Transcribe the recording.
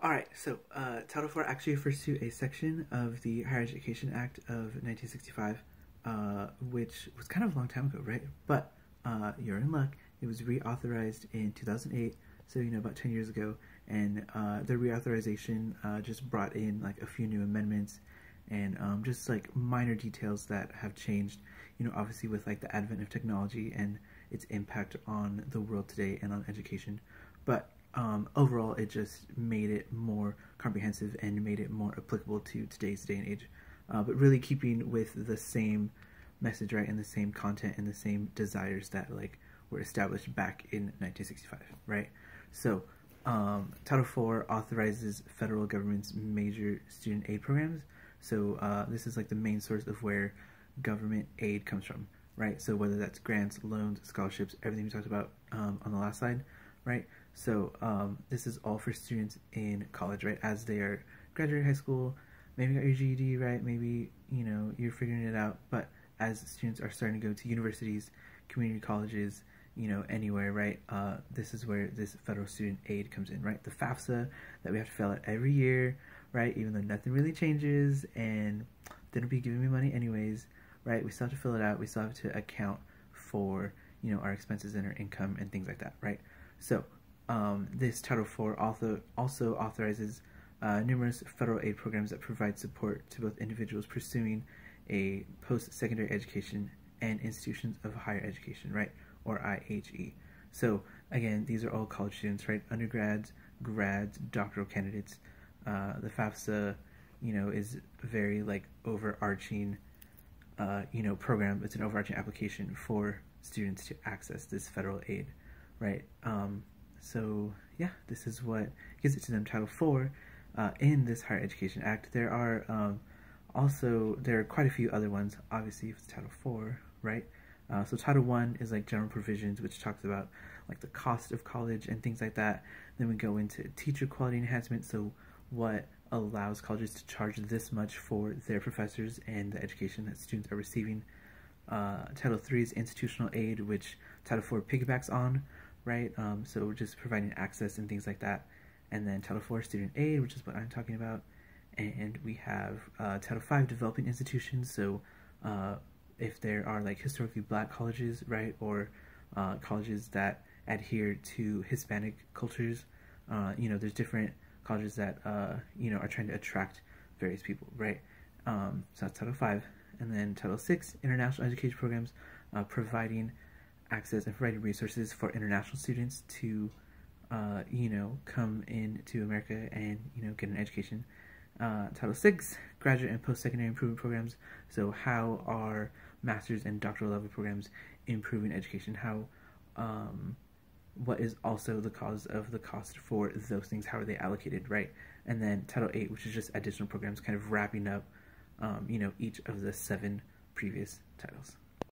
All right, so Title IV actually refers to a section of the Higher Education Act of 1965, which was kind of a long time ago, right? But you're in luck. It was reauthorized in 2008, so about 10 years ago, and the reauthorization just brought in like a few new amendments and just like minor details that have changed, obviously with like the advent of technology and its impact on the world today and on education. But overall, it just made it more comprehensive and made it more applicable to today's day and age. But really keeping with the same message, right, and the same content and the same desires that like were established back in 1965, right? So Title IV authorizes federal government's major student aid programs. So this is like the main source of where government aid comes from, right? So whether that's grants, loans, scholarships, everything we talked about on the last slide, right? So this is all for students in college, right? As they are graduating high school, maybe got your GED, right? Maybe, you're figuring it out. But as students are starting to go to universities, community colleges, anywhere, right? This is where this federal student aid comes in, right? The FAFSA that we have to fill out every year, right? Even though nothing really changes and they don't be giving me money anyways, right? We still have to fill it out. We still have to account for, our expenses and our income and things like that, right? So this Title IV also authorizes numerous federal aid programs that provide support to both individuals pursuing a post-secondary education and institutions of higher education, right, or IHE. So again, these are all college students, right, undergrads, grads, doctoral candidates. The FAFSA, is very like overarching, program. It's an overarching application for students to access this federal aid, right? So yeah, this is what gives it to them. Title IV in this Higher Education Act. There are quite a few other ones. Obviously, it's Title IV, right? So Title I is like general provisions, which talks about like the cost of college and things like that. Then we go into teacher quality enhancement. So what allows colleges to charge this much for their professors and the education that students are receiving. Title III is institutional aid, which Title IV piggybacks on, right? So just providing access and things like that. And then Title IV student aid, which is what I'm talking about. And we have Title V developing institutions. So if there are like historically black colleges, right, or colleges that adhere to Hispanic cultures, there's different colleges that are trying to attract various people, right? So that's Title V. And then Title VI, international education programs, providing access and providing resources for international students to, come into America and, get an education. Title VI, graduate and post-secondary improvement programs. So how are master's and doctoral level programs improving education? How, what is also the cause of the cost for those things? How are they allocated, right? And then Title VIII, which is just additional programs, kind of wrapping up, each of the 7 previous titles.